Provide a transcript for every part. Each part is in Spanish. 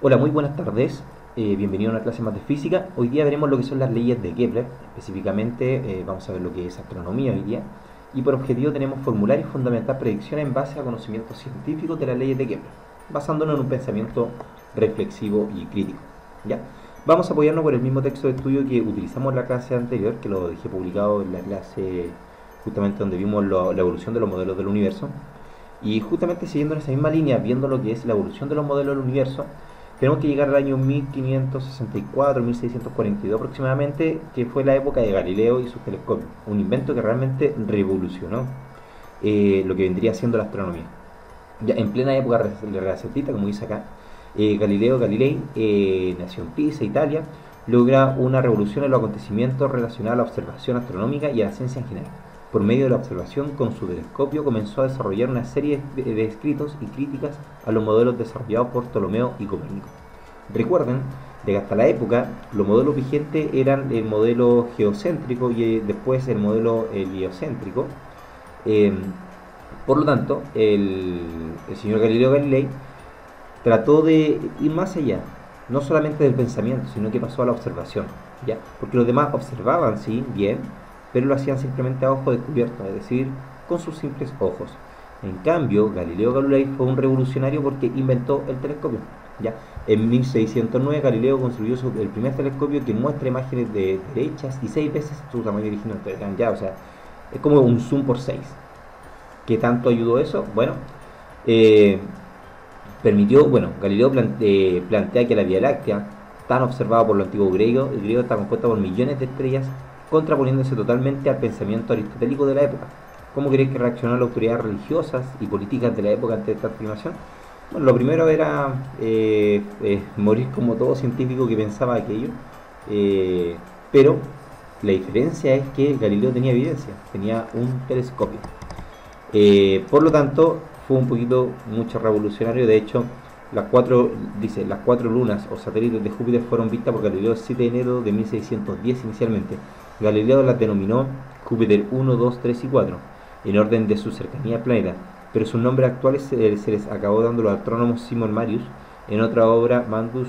Hola, muy buenas tardes. Bienvenido a una clase más de física. Hoy día veremos lo que son las leyes de Kepler. Específicamente vamos a ver lo que es astronomía hoy día. Y por objetivo tenemos formular y fundamentar predicciones en base a conocimientos científicos de las leyes de Kepler, basándonos en un pensamiento reflexivo y crítico. ¿Ya? Vamos a apoyarnos por el mismo texto de estudio que utilizamos en la clase anterior, que lo dejé publicado en la clase justamente donde vimos la evolución de los modelos del universo. Y justamente siguiendo en esa misma línea, viendo lo que es la evolución de los modelos del universo, tenemos que llegar al año 1564, 1642 aproximadamente, que fue la época de Galileo y sus telescopios. Un invento que realmente revolucionó lo que vendría siendo la astronomía. Ya en plena época renacentista, como dice acá, Galileo Galilei nació en Pisa, Italia, logra una revolución en los acontecimientos relacionados a la observación astronómica y a la ciencia en general. Por medio de la observación con su telescopio comenzó a desarrollar una serie de escritos y críticas a los modelos desarrollados por Ptolomeo y Copérnico. Recuerden de que hasta la época los modelos vigentes eran el modelo geocéntrico y después el modelo heliocéntrico. Eh, por lo tanto, el señor Galileo Galilei trató de ir más allá, no solamente del pensamiento, sino que pasó a la observación, ¿ya? Porque los demás observaban, sí, bien, pero lo hacían simplemente a ojo descubierto, es decir, con sus simples ojos. En cambio, Galileo Galilei fue un revolucionario porque inventó el telescopio, ¿ya? En 1609 Galileo construyó el primer telescopio que muestra imágenes de derechas y 6 veces su tamaño original. Ya, o sea, es como un zoom por 6. ¿Qué tanto ayudó eso? Bueno, eh, permitió, bueno, Galileo plantea que la Vía Láctea, tan observada por los antiguos griegos, el griego está compuesta por millones de estrellas, contraponiéndose totalmente al pensamiento aristotélico de la época. ¿Cómo crees que reaccionaron las autoridades religiosas y políticas de la época ante esta afirmación? Bueno, lo primero era morir como todo científico que pensaba aquello, eh, pero la diferencia es que Galileo tenía evidencia, tenía un telescopio. Por lo tanto, fue un poquito mucho revolucionario. De hecho, las cuatro lunas o satélites de Júpiter fueron vistas por Galileo el 7 de enero de 1610 inicialmente. Galileo las denominó Júpiter 1, 2, 3 y 4, en orden de su cercanía al planeta, pero sus nombres actuales se les acabó dando los astrónomos Simon Marius en otra obra, Mandus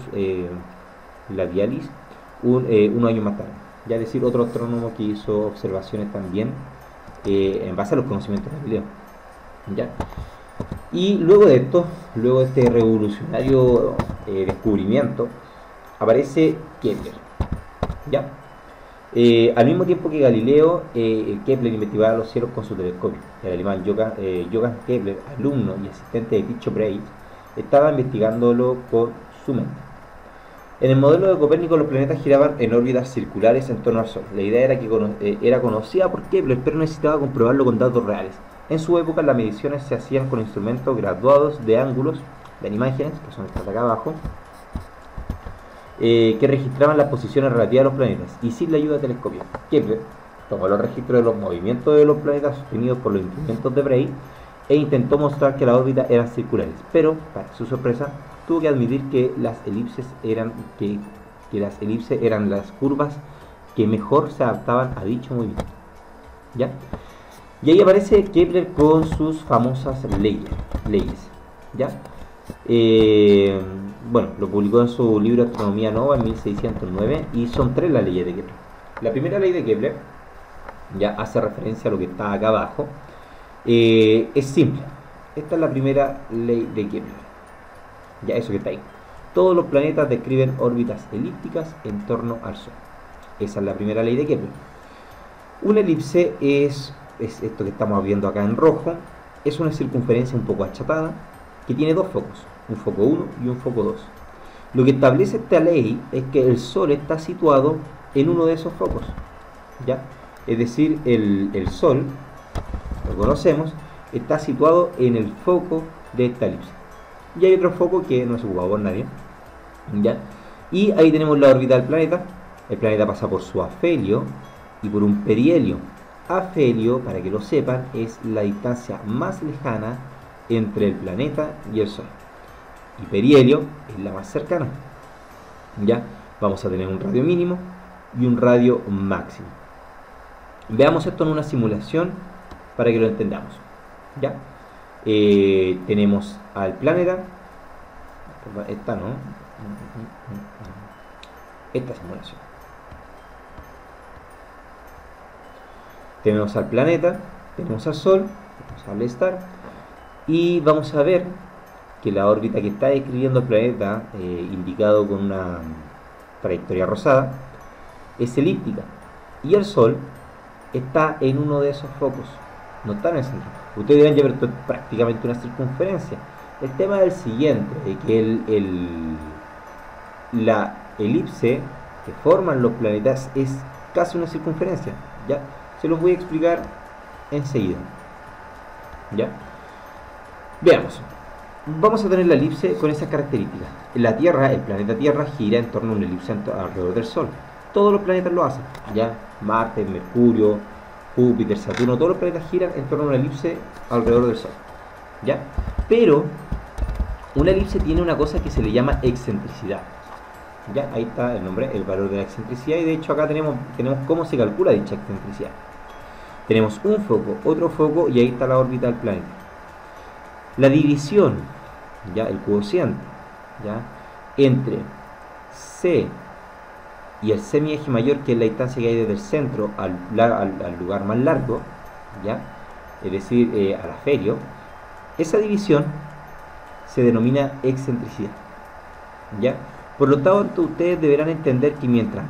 Labialis, unos años más tarde. Ya es decir, otro astrónomo que hizo observaciones también en base a los conocimientos de Galileo. ¿Ya? Y luego de esto, luego de este revolucionario descubrimiento, aparece Kepler. ¿Ya? Al mismo tiempo que Galileo, Kepler investigaba los cielos con su telescopio. El alemán Johann Kepler, alumno y asistente de Tycho Brahe, estaba investigándolo con su mente. En el modelo de Copérnico los planetas giraban en órbitas circulares en torno al Sol. La idea era conocida por Kepler, pero necesitaba comprobarlo con datos reales. En su época las mediciones se hacían con instrumentos graduados de ángulos, de imágenes, que son estas de acá abajo, que registraban las posiciones relativas a los planetas, y sin la ayuda de telescopios. Kepler tomó los registros de los movimientos de los planetas sostenidos por los instrumentos de Brahe e intentó mostrar que las órbitas eran circulares, pero, para su sorpresa, tuvo que admitir que las elipses eran las curvas que mejor se adaptaban a dicho movimiento. ¿Ya? Y ahí aparece Kepler con sus famosas leyes. ¿Ya? Bueno, lo publicó en su libro Astronomía Nova en 1609 y son tres las leyes de Kepler. La primera ley de Kepler, ya hace referencia a lo que está acá abajo, es simple. Esta es la primera ley de Kepler. Ya, eso que está ahí. Todos los planetas describen órbitas elípticas en torno al Sol. Esa es la primera ley de Kepler. Una elipse es esto que estamos viendo acá en rojo, es una circunferencia un poco achatada que tiene dos focos, un foco 1 y un foco 2. Lo que establece esta ley es que el Sol está situado en uno de esos focos, ¿ya? Es decir, el Sol, lo conocemos, está situado en el foco de esta elipse. Y hay otro foco que no es ocupado por nadie, ¿ya? Y ahí tenemos la órbita del planeta. El planeta pasa por su afelio y por un perihelio. Afelio, para que lo sepan, es la distancia más lejana entre el planeta y el Sol. Y perihelio es la más cercana. ¿Ya? Vamos a tener un radio mínimo y un radio máximo. Veamos esto en una simulación para que lo entendamos. ¿Ya? Tenemos al planeta. Esta no. esta simulación. Tenemos al planeta, tenemos al Sol, tenemos al Star, y vamos a ver que la órbita que está describiendo el planeta, indicado con una trayectoria rosada, es elíptica, y el Sol está en uno de esos focos, no está en el centro. Ustedes dirán, ya, pero esto es prácticamente una circunferencia. El tema es el siguiente, de que la elipse que forman los planetas es casi una circunferencia, ¿ya? Se los voy a explicar enseguida, ¿ya? Veamos. Vamos a tener la elipse con esas características. La Tierra, el planeta Tierra, gira en torno a una elipse alrededor del Sol. Todos los planetas lo hacen, ¿ya? Marte, Mercurio, Júpiter, Saturno, todos los planetas giran en torno a una elipse alrededor del Sol, ¿ya? Pero una elipse tiene una cosa que se le llama excentricidad, ¿ya? Ahí está el nombre, el valor de la excentricidad, y de hecho acá tenemos cómo se calcula dicha excentricidad. Tenemos un foco, otro foco, y ahí está la órbita del planeta. La división, ¿ya? El cociente, ¿ya? Entre C y el semieje mayor, que es la distancia que hay desde el centro al lugar más largo, ¿ya? Es decir, al afelio, esa división se denomina excentricidad, ¿ya? Por lo tanto, ustedes deberán entender que mientras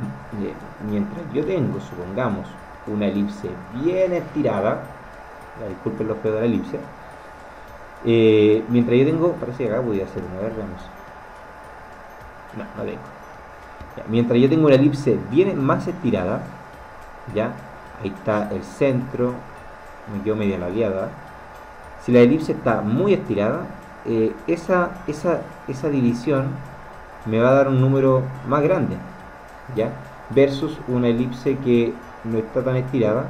yo tengo, supongamos, una elipse bien estirada, disculpen los feos de la elipse, mientras yo tengo, parece que acá podía hacer una, vez veamos, no tengo, ya, mientras yo tengo una elipse bien más estirada, ya, ahí está el centro, me quedo media labiada. Si la elipse está muy estirada, esa división me va a dar un número más grande, ¿ya? Versus una elipse que no está tan estirada,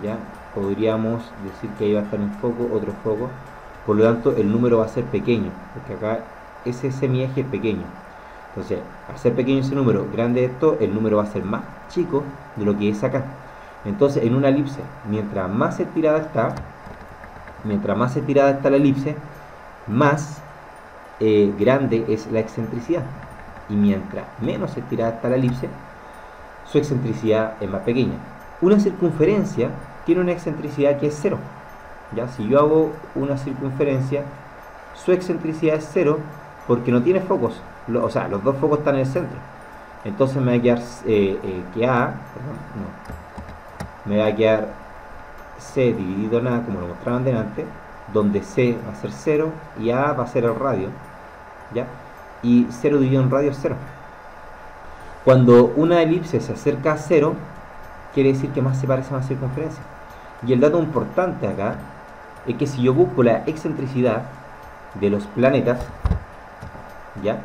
¿ya? Podríamos decir que ahí va a estar un foco, otro foco, por lo tanto el número va a ser pequeño, porque acá ese semieje es pequeño. Entonces, al ser pequeño ese número, grande esto, el número va a ser más chico de lo que es acá. Entonces, en una elipse, mientras más estirada está la elipse, más grande es la excentricidad. Y mientras menos estirada está la elipse, su excentricidad es más pequeña. Una circunferencia tiene una excentricidad que es cero. ¿Ya? Si yo hago una circunferencia, su excentricidad es cero porque no tiene focos. O sea, los dos focos están en el centro. Entonces me va a quedar me va a quedar C dividido en A, como lo mostraban delante, donde C va a ser 0 y A va a ser el radio, ¿ya? Y 0 dividido en radio es 0. Cuando una elipse se acerca a 0, quiere decir que más se parece a una circunferencia. Y el dato importante acá es que si yo busco la excentricidad de los planetas, ¿ya?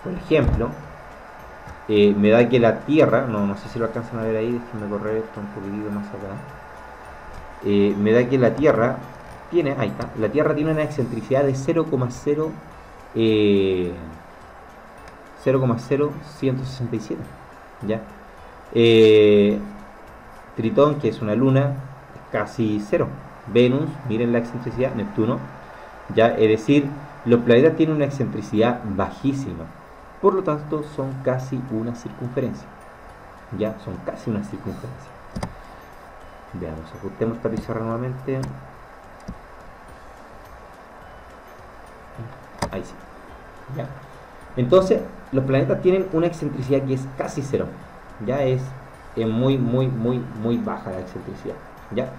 Por ejemplo, me da que la Tierra, no sé si lo alcanzan a ver ahí, déjenme correr esto un poquitito más acá. Me da que la Tierra tiene, ahí está, la Tierra tiene una excentricidad de 0,0167, ¿ya? Tritón, que es una luna, casi 0. Venus, miren la excentricidad, Neptuno, ¿ya? Es decir, los planetas tienen una excentricidad bajísima, por lo tanto son casi una circunferencia, ¿ya? Son casi una circunferencia. Veamos, ajustemos esta pizarra nuevamente. Ahí sí, ¿ya? Entonces, los planetas tienen una excentricidad que es casi 0, ya es muy baja la excentricidad, ¿ya?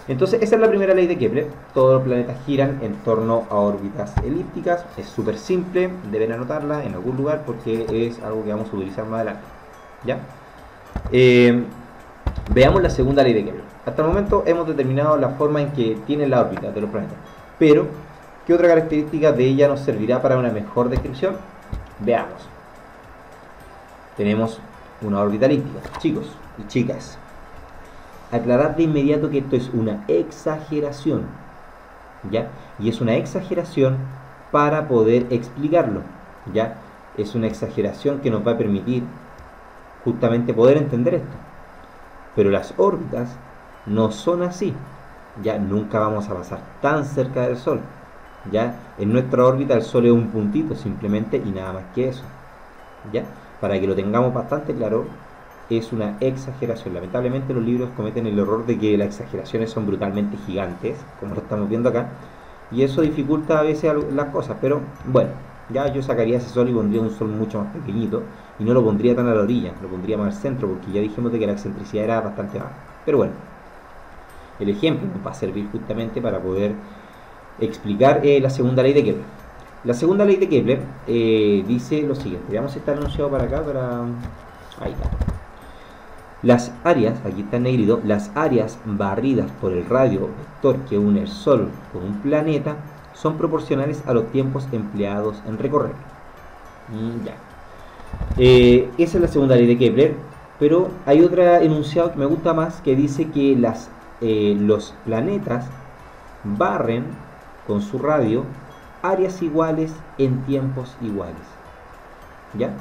Entonces, esa es la primera ley de Kepler. Todos los planetas giran en torno a órbitas elípticas. Es súper simple, deben anotarla en algún lugar porque es algo que vamos a utilizar más adelante, ¿ya? Veamos la segunda ley de Kepler. Hasta el momento hemos determinado la forma en que tienen la órbita de los planetas, pero ¿qué otra característica de ella nos servirá para una mejor descripción? Veamos. Tenemos una órbita elíptica, chicos y chicas. Aclarar de inmediato que esto es una exageración, ¿ya? Y es una exageración para poder explicarlo, ¿ya? Es una exageración que nos va a permitir justamente poder entender esto. Pero las órbitas no son así, ya nunca vamos a pasar tan cerca del Sol, ¿ya? En nuestra órbita el Sol es un puntito simplemente y nada más que eso, ¿ya? Para que lo tengamos bastante claro, es una exageración. Lamentablemente los libros cometen el error de que las exageraciones son brutalmente gigantes, como lo estamos viendo acá, y eso dificulta a veces las cosas, pero bueno, ya yo sacaría ese sol y pondría un sol mucho más pequeñito, y no lo pondría tan a la orilla, lo pondría más al centro, porque ya dijimos de que la excentricidad era bastante baja. Pero bueno, el ejemplo nos va a servir justamente para poder explicar la segunda ley de Kepler. La segunda ley de Kepler dice lo siguiente, veamos si está anunciado para acá, ahí está. Las áreas, aquí está en negrito, las áreas barridas por el radio vector que une el Sol con un planeta son proporcionales a los tiempos empleados en recorrer. Ya. Esa es la segunda ley de Kepler, pero hay otra enunciado que me gusta más que dice que los planetas barren con su radio áreas iguales en tiempos iguales. ¿Ya?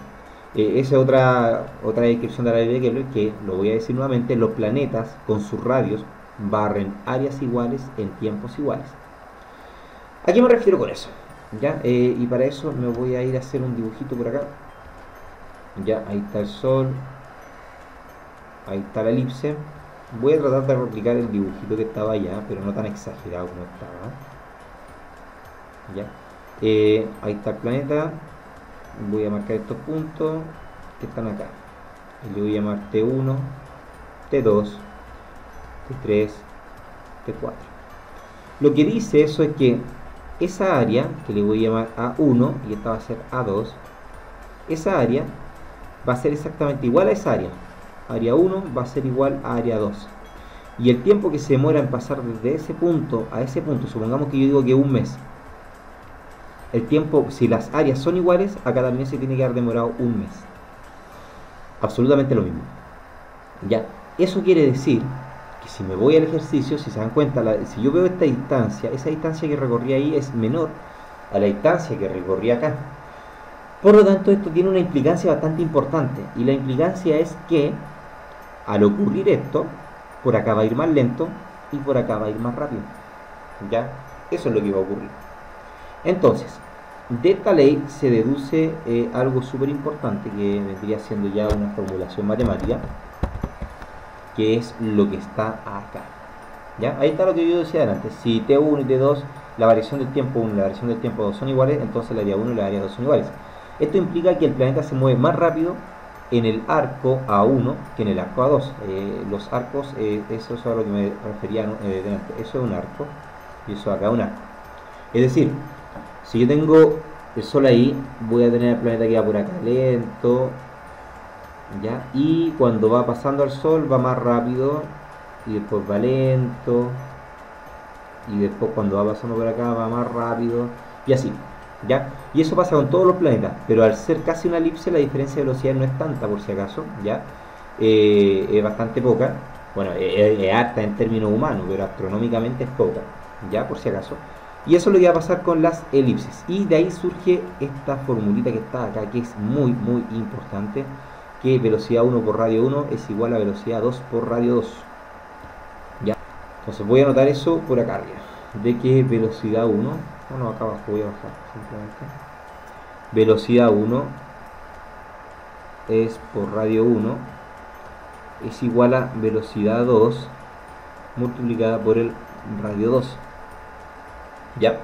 Esa es otra descripción de la ley de Kepler que, lo voy a decir nuevamente, los planetas con sus radios barren áreas iguales en tiempos iguales. ¿A qué me refiero con eso? ¿Ya? Y para eso me voy a ir a hacer un dibujito por acá. Ya, ahí está el Sol, ahí está la elipse. Voy a tratar de replicar el dibujito que estaba allá, pero no tan exagerado como estaba. ¿Ya? Ahí está el planeta. Voy a marcar estos puntos que están acá. Y le voy a llamar T1, T2, T3, T4. Lo que dice eso es que esa área, que le voy a llamar A1 y esta va a ser A2, esa área va a ser exactamente igual a esa área. Área 1 va a ser igual a área 2. Y el tiempo que se demora en pasar desde ese punto a ese punto, supongamos que yo digo que un mes. El tiempo, si las áreas son iguales, acá también se tiene que haber demorado un mes. Absolutamente lo mismo. Ya, eso quiere decir que si me voy al ejercicio, si se dan cuenta, si yo veo esta distancia, esa distancia que recorrí ahí es menor a la distancia que recorrí acá. Por lo tanto, esto tiene una implicancia bastante importante. Y la implicancia es que, al ocurrir esto, por acá va a ir más lento y por acá va a ir más rápido. ¿Ya? Eso es lo que va a ocurrir. Entonces, de esta ley se deduce algo súper importante que vendría siendo ya una formulación matemática, que es lo que está acá. ¿Ya? Ahí está lo que yo decía antes. Si T1 y T2, la variación del tiempo 1 y la variación del tiempo 2 son iguales, entonces la área 1 y la área 2 son iguales. Esto implica que el planeta se mueve más rápido en el arco A1 que en el arco A2. Los arcos, eso es a lo que me refería delante. Eso es un arco y eso acá es un arco. Es decir, si yo tengo el Sol ahí, voy a tener el planeta que va por acá lento, ¿ya? Y cuando va pasando al Sol va más rápido y después va lento y después cuando va pasando por acá va más rápido y así, ¿ya? Y eso pasa con todos los planetas, pero al ser casi una elipse la diferencia de velocidad no es tanta, por si acaso, ¿ya? Es bastante poca, bueno, es harta en términos humanos, pero astronómicamente es poca, ¿ya? Por si acaso. Y eso es lo que va a pasar con las elipses. Y de ahí surge esta formulita que está acá, que es muy, muy importante, que velocidad 1 por radio 1 es igual a velocidad 2 por radio 2. ¿Ya? Entonces voy a anotar eso por acá arriba, de que velocidad 1, bueno, acá abajo voy a bajar simplemente. Velocidad 1 es por radio 1 es igual a velocidad 2 multiplicada por el radio 2. ¿Ya?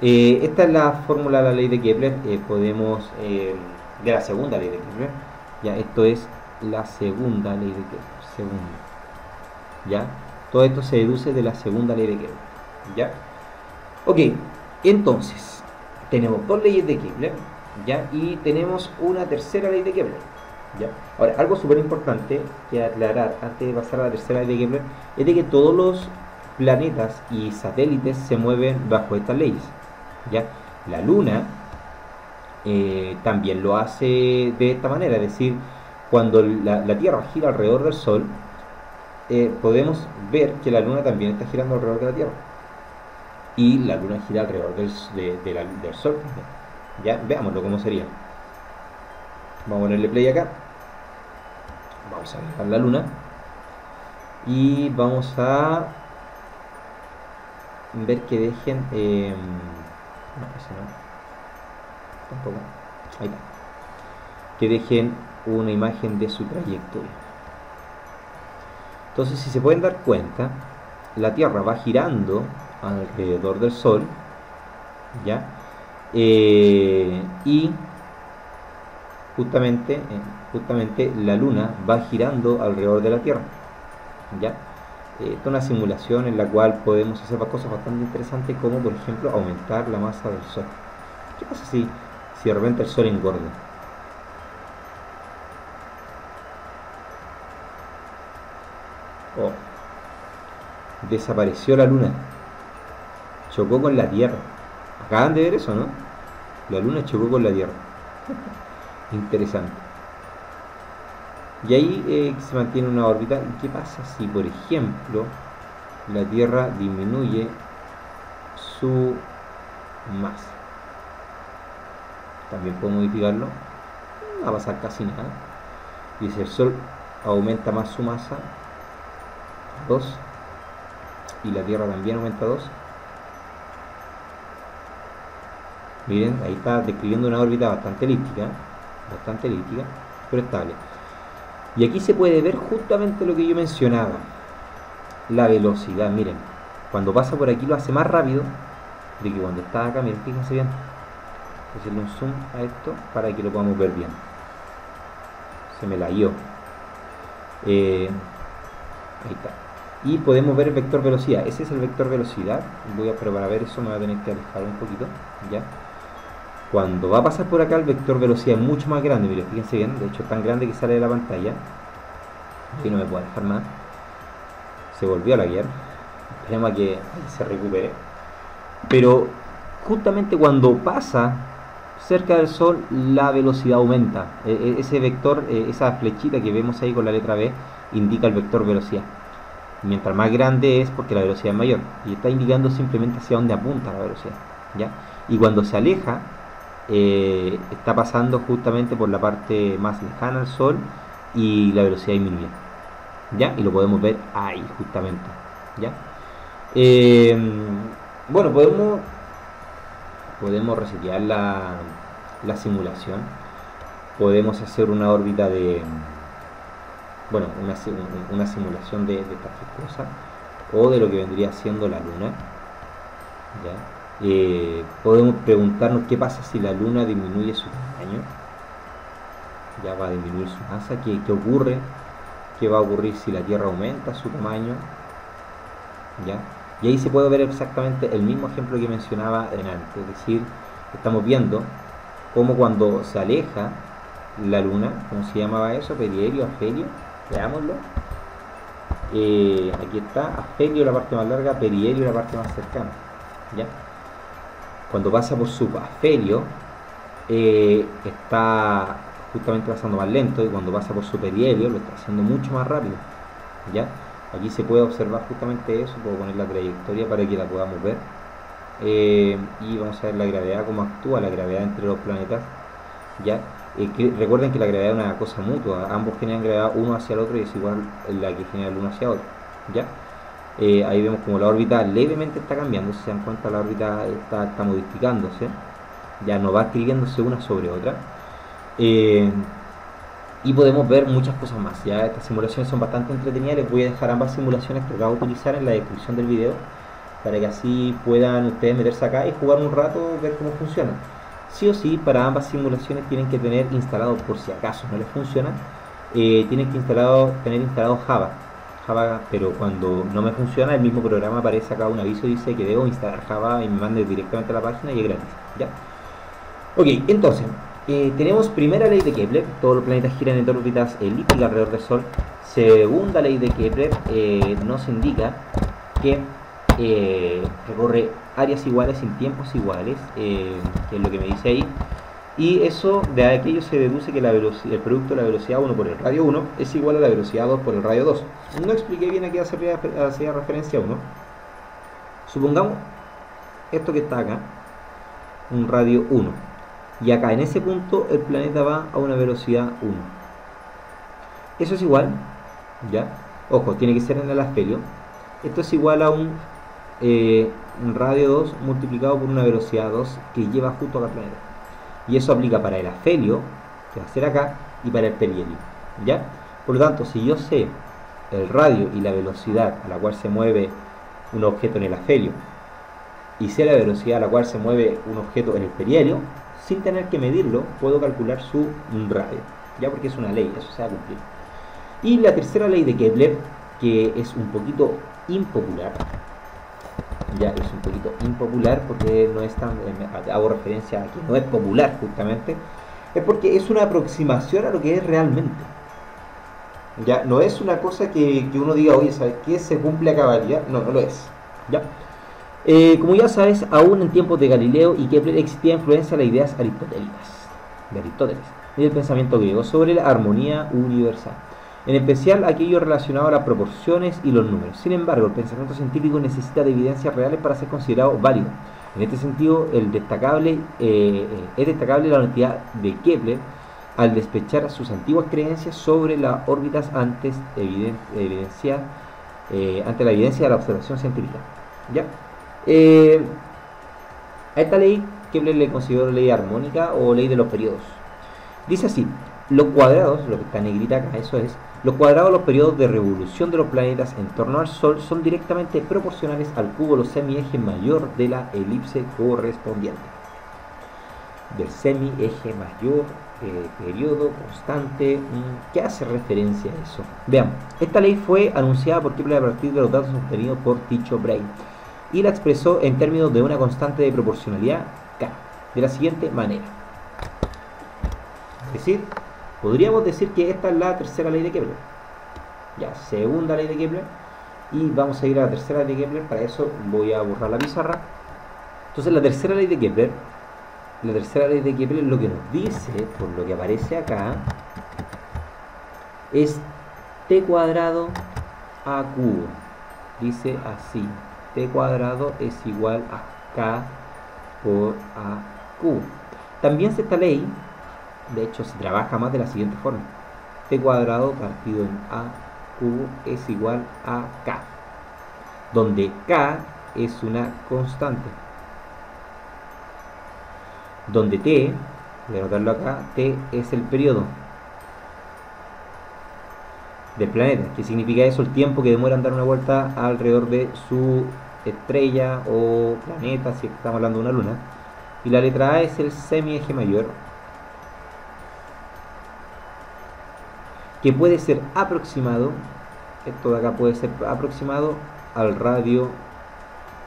Esta es la fórmula de la ley de Kepler. De la segunda ley de Kepler. Ya, esto es la segunda ley de Kepler. Segunda. ¿Ya? Todo esto se deduce de la segunda ley de Kepler. ¿Ya? Ok, entonces, tenemos dos leyes de Kepler. ¿Ya? Y tenemos una tercera ley de Kepler. ¿Ya? Ahora, algo súper importante que aclarar antes de pasar a la tercera ley de Kepler es de que todos los planetas y satélites se mueven bajo estas leyes, ¿ya? La Luna también lo hace de esta manera, es decir, cuando la Tierra gira alrededor del Sol, podemos ver que la Luna también está girando alrededor de la Tierra y la Luna gira alrededor del Sol también. ¿Ya? Veámoslo cómo sería. Vamos a ponerle play acá, vamos a dejar la Luna y vamos a ver que dejen No, ese no. Tampoco. Ahí está. Que dejen una imagen de su trayectoria. Entonces, si se pueden dar cuenta, la Tierra va girando alrededor del Sol, ¿ya? Y justamente la Luna va girando alrededor de la Tierra, ¿ya? Esta es una simulación en la cual podemos hacer cosas bastante interesantes, como por ejemplo aumentar la masa del Sol. ¿Qué pasa si de repente el Sol engorda? Oh, desapareció la Luna, chocó con la Tierra. Acaban de ver eso, ¿no? La Luna chocó con la Tierra. Interesante. Y ahí se mantiene una órbita. ¿Y qué pasa si, por ejemplo, la Tierra disminuye su masa? También puedo modificarlo. No va a pasar casi nada. Y si el Sol aumenta más su masa, 2, y la Tierra también aumenta 2, miren, ahí está describiendo una órbita bastante elíptica, pero estable. Y aquí se puede ver justamente lo que yo mencionaba, la velocidad. Miren, cuando pasa por aquí lo hace más rápido de que cuando está acá. Miren, fíjense bien. Voy a hacerle un zoom a esto para que lo podamos ver bien. Se me la guió. Ahí está. Y podemos ver el vector velocidad. Ese es el vector velocidad. Pero para ver eso me voy a tener que alejar un poquito, ¿ya? Cuando va a pasar por acá, el vector velocidad es mucho más grande. Miren, fíjense bien. De hecho es tan grande que sale de la pantalla. Aquí no me puedo alejar más. Se volvió a la guiar. Esperemos a que se recupere. Pero justamente cuando pasa cerca del Sol, la velocidad aumenta. Ese vector, esa flechita que vemos ahí con la letra B, indica el vector velocidad. Mientras más grande es porque la velocidad es mayor, y está indicando simplemente hacia dónde apunta la velocidad, ¿ya? Y cuando se aleja, está pasando justamente por la parte más lejana al Sol y la velocidad disminuye, ¿ya? Y lo podemos ver ahí justamente, ¿ya? Bueno, podemos resetear la simulación. Podemos hacer una órbita de... Bueno, una simulación de estas tres cosas, o de lo que vendría siendo la Luna, ¿ya? Podemos preguntarnos qué pasa si la Luna disminuye su tamaño. Ya va a disminuir su masa. ¿Qué ocurre? ¿Qué va a ocurrir si la Tierra aumenta su tamaño? ¿Ya? Y ahí se puede ver exactamente el mismo ejemplo que mencionaba antes. Es decir, estamos viendo cómo cuando se aleja la Luna, ¿cómo se llamaba eso? Perihelio, afelio. Veámoslo. Aquí está, afelio la parte más larga, perihelio la parte más cercana, ¿ya? Cuando pasa por su afelio, está justamente pasando más lento, y cuando pasa por su perihelio lo está haciendo mucho más rápido, ¿ya? Aquí se puede observar justamente eso. Puedo poner la trayectoria para que la podamos ver, y vamos a ver la gravedad, cómo actúa la gravedad entre los planetas, ¿ya? Recuerden que la gravedad es una cosa mutua, ambos generan gravedad uno hacia el otro y es igual la que genera el uno hacia otro, ¿ya? Ahí vemos como la órbita levemente está cambiando. Si se dan cuenta, la órbita está modificándose, ya no va escribiéndose una sobre otra, y podemos ver muchas cosas más. Ya estas simulaciones son bastante entretenidas. Les voy a dejar ambas simulaciones que acabo de utilizar en la descripción del video, para que así puedan ustedes meterse acá y jugar un rato, ver cómo funciona. Sí o sí, para ambas simulaciones tienen que tener instalado, por si acaso no les funciona, tienen que tener instalado Java, pero cuando no me funciona, el mismo programa aparece acá un aviso, dice que debo instalar Java, y me mande directamente a la página y es gratis, ¿ya? Ok, entonces, tenemos primera ley de Kepler: todos los planetas giran en órbitas elípticas alrededor del Sol. Segunda ley de Kepler nos indica que recorre áreas iguales sin tiempos iguales, que es lo que me dice ahí. Y eso, de aquello se deduce que el producto de la velocidad 1 por el radio 1 es igual a la velocidad 2 por el radio 2. No expliqué bien aquí, hacía referencia a 1. Supongamos esto que está acá, un radio 1. Y acá en ese punto el planeta va a una velocidad 1. Eso es igual, ¿ya? Ojo, tiene que ser en el afelio. Esto es igual a un radio 2 multiplicado por una velocidad 2 que lleva justo a cada planeta. Y eso aplica para el afelio, que va a ser acá, y para el perihelio, ¿ya? Por lo tanto, si yo sé el radio y la velocidad a la cual se mueve un objeto en el afelio, y sé la velocidad a la cual se mueve un objeto en el perihelio, sin tener que medirlo, puedo calcular su radio, ya, porque es una ley, eso se va a cumplir. Y la tercera ley de Kepler, que es un poquito impopular, ya es un poquito impopular porque no es tan, hago referencia a que no es popular justamente, es porque es una aproximación a lo que es realmente. Ya no es una cosa que uno diga, oye, ¿sabes qué? Se cumple a cabalidad. No, no lo es. ¿Ya? Como ya sabes, aún en tiempos de Galileo y Kepler existía influencia de las ideas aristotélicas, de Aristóteles, y del pensamiento griego sobre la armonía universal, en especial aquello relacionado a las proporciones y los números. Sin embargo, el pensamiento científico necesita de evidencias reales para ser considerado válido. En este sentido, es destacable la honestidad de Kepler al despechar sus antiguas creencias sobre las órbitas ante la evidencia de la observación científica. ¿Ya? A esta ley Kepler le consideró ley armónica o ley de los periodos. Dice así: los cuadrados, lo que está en negrita acá, eso es, los cuadrados de los periodos de revolución de los planetas en torno al Sol son directamente proporcionales al cubo, los semieje mayor de la elipse correspondiente. Del semieje mayor, periodo constante, ¿qué hace referencia a eso? Veamos, esta ley fue anunciada por Kepler a partir de los datos obtenidos por Tycho Brahe y la expresó en términos de una constante de proporcionalidad K, de la siguiente manera. Es decir, podríamos decir que esta es la tercera ley de Kepler. Ya, segunda ley de Kepler. Y vamos a ir a la tercera ley de Kepler. Para eso voy a borrar la pizarra. Entonces la tercera ley de Kepler lo que nos dice, por lo que aparece acá, es t cuadrado a cubo. Dice así: t cuadrado es igual a k por a cubo. También esta ley, de hecho, se trabaja más de la siguiente forma: t cuadrado partido en a cubo es igual a k, donde k es una constante, donde t, voy a anotarlo acá, t es el periodo del planeta. ¿Qué significa eso? El tiempo que demora en dar una vuelta alrededor de su estrella o planeta, si estamos hablando de una luna. Y la letra A es el semieje mayor, que puede ser aproximado, esto de acá puede ser aproximado al radio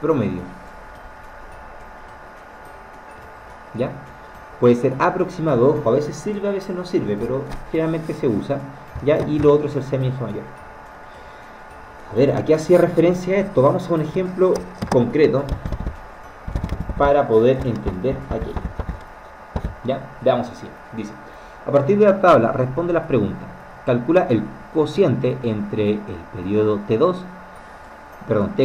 promedio. ¿Ya? Puede ser aproximado, ojo, a veces sirve, a veces no sirve, pero generalmente se usa, ¿ya? Y lo otro es el semieje mayor. A ver, ¿a qué hacía referencia esto? Vamos a un ejemplo concreto para poder entender aquello. ¿Ya? Veamos así. Dice: a partir de la tabla, responde las preguntas. Calcula el cociente entre el periodo t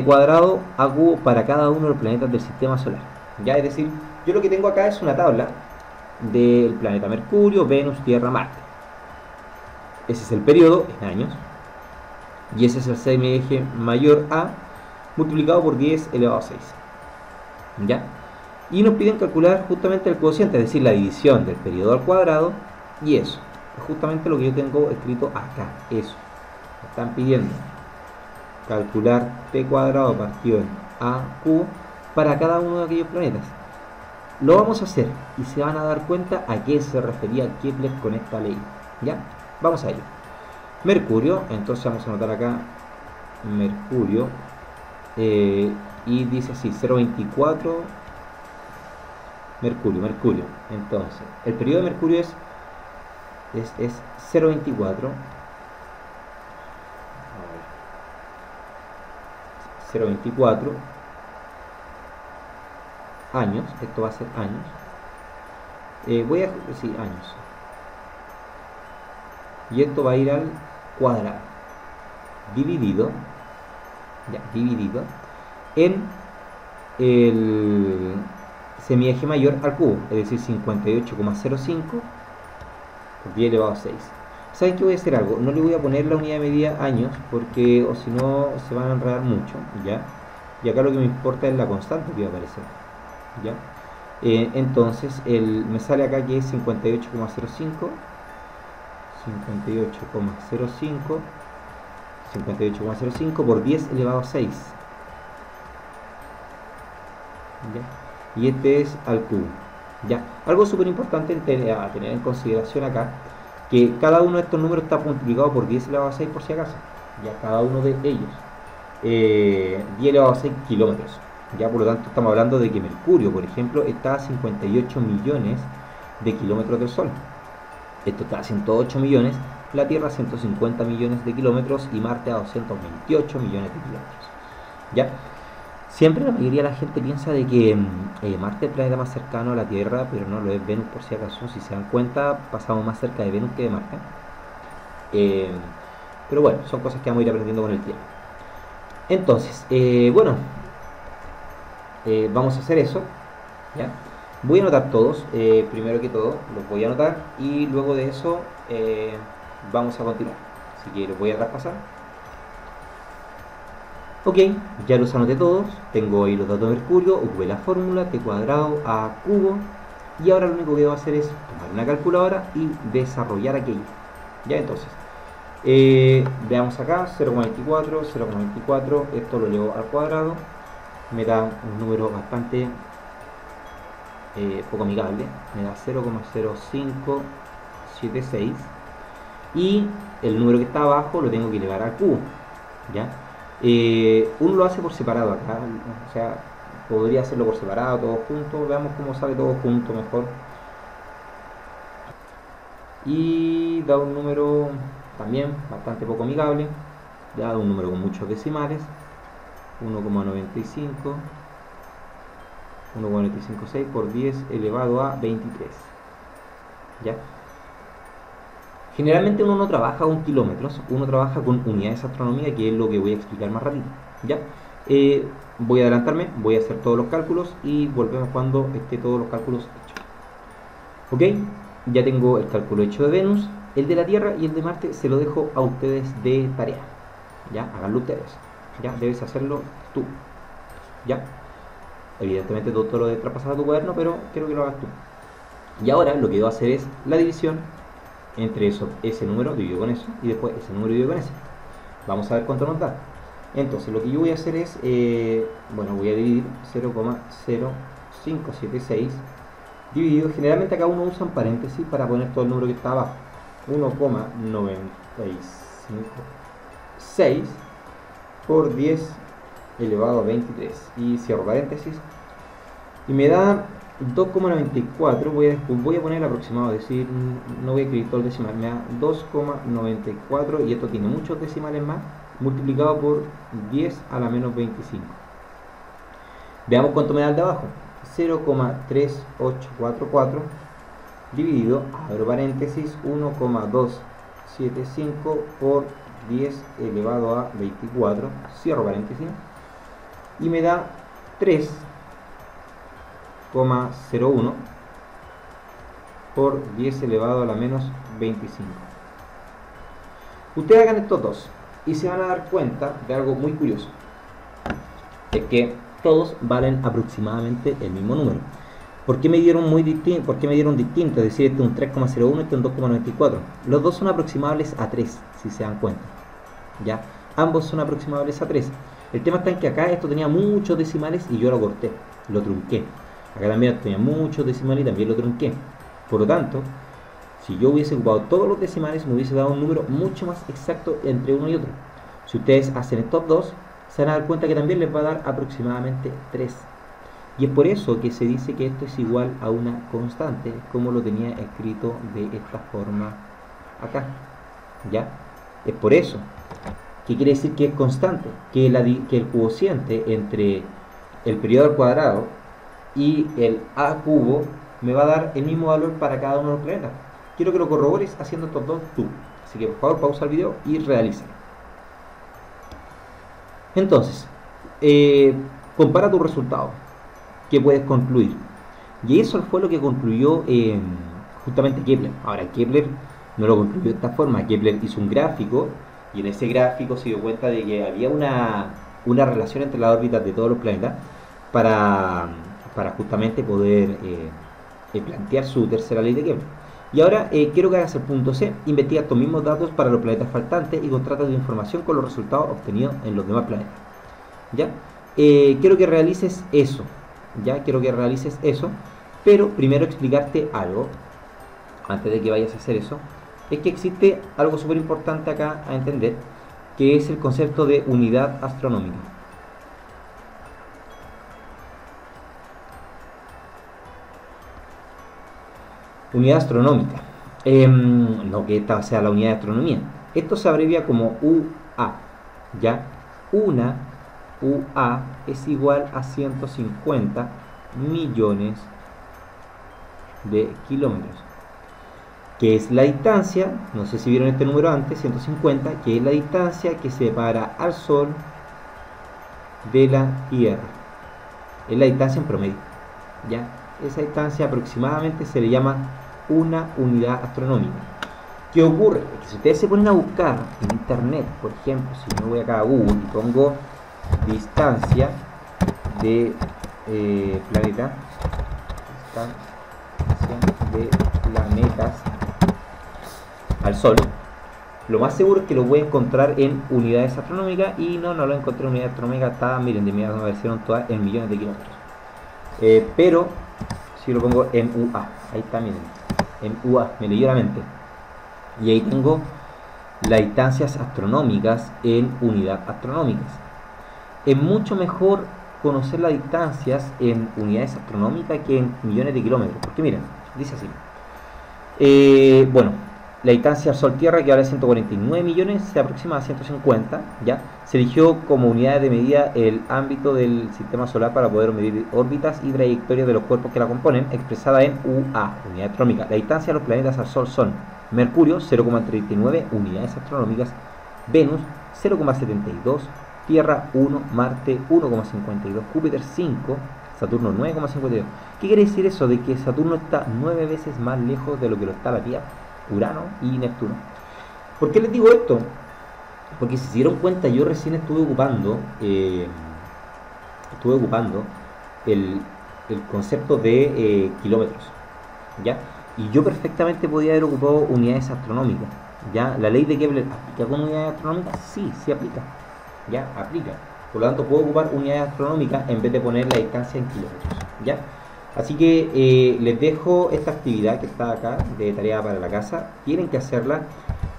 cuadrado a cubo para cada uno de los planetas del sistema solar. ¿Ya? Es decir, yo lo que tengo acá es una tabla del planeta Mercurio, Venus, Tierra, Marte. Ese es el periodo en años. Y ese es el semieje mayor A multiplicado por 10 elevado a 6. ¿Ya? Y nos piden calcular justamente el cociente, es decir, la división del periodo al cuadrado. Y eso es justamente lo que yo tengo escrito acá. Eso. Me están pidiendo calcular t cuadrado partido en a cubo para cada uno de aquellos planetas. Lo vamos a hacer y se van a dar cuenta a qué se refería Kepler con esta ley. ¿Ya? Vamos a ello. Mercurio, entonces vamos a anotar acá Mercurio, y dice así: 0,24 Mercurio. Entonces, el periodo de Mercurio es 0,24 años. Esto va a ser años. Años. Y esto va a ir al cuadrado dividido en el semieje mayor al cubo, es decir, 58,05 por 10 elevado a 6. ¿Saben qué? Voy a hacer algo, no le voy a poner la unidad de medida años porque o si no se van a enredar mucho, ¿ya? y acá lo que me importa es la constante que va a aparecer, ¿ya? Entonces me sale acá que es 58,05, 58,05, 58,05 por 10 elevado a 6, ¿ya? Y este es al cubo, ¿ya? Algo súper importante a tener en consideración acá, que cada uno de estos números está multiplicado por 10 elevado a 6 por si acaso, ya cada uno de ellos, 10 elevado a 6 kilómetros, ya por lo tanto estamos hablando de que Mercurio, por ejemplo, está a 58 millones de kilómetros del Sol, esto está a 108 millones, la Tierra a 150 millones de kilómetros y Marte a 228 millones de kilómetros, ¿ya? Siempre la mayoría de la gente piensa de que Marte es el planeta más cercano a la Tierra, pero no lo es Venus por si acaso. Si se dan cuenta, pasamos más cerca de Venus que de Marte. Pero bueno, son cosas que vamos a ir aprendiendo con el tiempo. Entonces, bueno, vamos a hacer eso, ¿ya? Voy a anotar todos, primero que todo, los voy a anotar y luego de eso vamos a continuar. Así que los voy a traspasar. Ok, ya los anoté todos, tengo ahí los datos de Mercurio, ocupé la fórmula, t cuadrado a cubo, y ahora lo único que debo hacer es tomar una calculadora y desarrollar aquello. Ya, entonces, veamos acá, 0,24, 0,24, esto lo llevo al cuadrado, me da un número bastante poco amigable, me da 0,0576, y el número que está abajo lo tengo que elevar al cubo, ¿ya? Uno lo hace por separado acá, o sea, podría hacerlo por separado, todo junto, veamos cómo sale todo junto mejor. Y da un número también bastante poco amigable, da un número con muchos decimales, 1,95, 1,956 por 10 elevado a 23, ¿ya? Generalmente uno no trabaja con kilómetros, uno trabaja con unidades de astronomía, que es lo que voy a explicar más rápido, ¿ya? Voy a adelantarme, voy a hacer todos los cálculos y volvemos cuando esté todos los cálculos hechos. Ok, ya tengo el cálculo hecho de Venus, el de la Tierra y el de Marte se lo dejo a ustedes de tarea, ¿ya? Háganlo ustedes, ¿ya? Debes hacerlo tú, ¿ya? Evidentemente todo lo de traspasar a tu cuaderno, pero quiero que lo hagas tú. Y ahora lo que voy a hacer es la división entre eso, ese número dividido con eso y después ese número dividido con ese. Vamos a ver cuánto nos da. Entonces lo que yo voy a hacer es, bueno, voy a dividir 0,0576 dividido, generalmente acá uno usa un paréntesis para poner todo el número que está abajo, 1,956 por 10 elevado a 23 y cierro paréntesis y me da 2,94, voy a poner el aproximado, es decir, no voy a escribir todo el decimal, me da 2,94 y esto tiene muchos decimales más, multiplicado por 10 a la menos 25. Veamos cuánto me da el de abajo, 0,3844 dividido, abro paréntesis, 1,275 por 10 elevado a 24, cierro paréntesis, y me da 3,01 por 10 elevado a la menos 25. Ustedes hagan estos dos y se van a dar cuenta de algo muy curioso, es que todos valen aproximadamente el mismo número. ¿Por qué me dieron distinto? Es decir, este es un 3,01, este es un 2,94. Los dos son aproximables a 3, si se dan cuenta, ¿ya? Ambos son aproximables a 3. El tema está en que acá esto tenía muchos decimales y yo lo corté, lo trunqué. Acá también tenía muchos decimales y también lo trunqué. Por lo tanto, si yo hubiese ocupado todos los decimales, me hubiese dado un número mucho más exacto entre uno y otro. Si ustedes hacen estos dos, se van a dar cuenta que también les va a dar aproximadamente 3. Y es por eso que se dice que esto es igual a una constante, como lo tenía escrito de esta forma acá, ¿ya? Es por eso. ¿Qué quiere decir que es constante? Que el cociente entre el periodo al cuadrado y el a cubo me va a dar el mismo valor para cada uno de los planetas. Quiero que lo corrobores haciendo estos dos tú. Así que por favor pausa el video y realízalo. Entonces, compara tu resultado. ¿Qué puedes concluir? Y eso fue lo que concluyó justamente Kepler. Ahora, Kepler no lo concluyó de esta forma. Kepler hizo un gráfico y en ese gráfico se dio cuenta de que había una una relación entre las órbitas de todos los planetas para, para justamente poder plantear su tercera ley de Kepler. Y ahora quiero que hagas el punto C, investiga estos mismos datos para los planetas faltantes y contrasta tu información con los resultados obtenidos en los demás planetas. ¿Ya? Quiero que realices eso, ¿ya? Quiero que realices eso, pero primero explicarte algo, antes de que vayas a hacer eso, es que existe algo súper importante acá a entender, que es el concepto de unidad astronómica. Unidad astronómica. No que esta sea la unidad de astronomía. Esto se abrevia como UA, ¿ya? Una UA es igual a 150 millones de kilómetros, que es la distancia, no sé si vieron este número antes, 150, que es la distancia que separa al Sol de la Tierra. Es la distancia en promedio, ¿ya? Esa distancia aproximadamente se le llama una unidad astronómica. ¿Qué ocurre? Que si ustedes se ponen a buscar en internet, por ejemplo, si me voy acá a Google y pongo distancia de planeta, distancia de planetas al Sol, lo más seguro es que lo voy a encontrar en unidades astronómicas, y no lo encontré en unidades astronómicas. Está, miren, de mi me aparecieron todas en millones de kilómetros, pero si lo pongo en UA, ahí está, miren, en UA, me leyó la mente, y ahí tengo las distancias astronómicas en unidad astronómicas. Es mucho mejor conocer las distancias en unidades astronómicas que en millones de kilómetros, porque miren, dice así, bueno, la distancia Sol-Tierra, que vale 149 millones, se aproxima a 150, ¿ya? Se eligió como unidad de medida el ámbito del sistema solar para poder medir órbitas y trayectorias de los cuerpos que la componen, expresada en UA, unidad astronómica. La distancia de los planetas al Sol son: Mercurio, 0,39 unidades astronómicas; Venus, 0,72; Tierra, 1; Marte, 1,52; Júpiter, 5; Saturno, 9,52. ¿Qué quiere decir eso? De que Saturno está 9 veces más lejos de lo que lo está la Tierra, Urano y Neptuno. ¿Por qué les digo esto? Porque si se dieron cuenta, yo recién estuve ocupando el concepto de kilómetros, ¿ya? Y yo perfectamente podía haber ocupado unidades astronómicas, ¿ya? La ley de Kepler aplica con unidades astronómicas, sí aplica, ¿ya? Aplica. Por lo tanto, puedo ocupar unidades astronómicas en vez de poner la distancia en kilómetros, ¿ya? Así que les dejo esta actividad que está acá de tarea para la casa. Tienen que hacerla,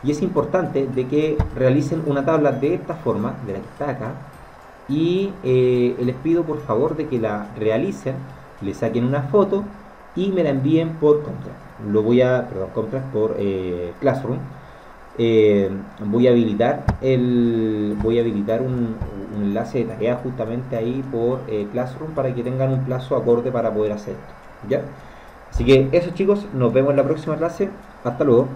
y es importante de que realicen una tabla de esta forma, de la que está acá, y les pido por favor de que la realicen, le saquen una foto y me la envíen por Contract, por Classroom. Voy a habilitar un enlace de tarea justamente ahí por Classroom, para que tengan un plazo acorde para poder hacer esto, ¿ya? Así que eso, chicos, nos vemos en la próxima clase. Hasta luego.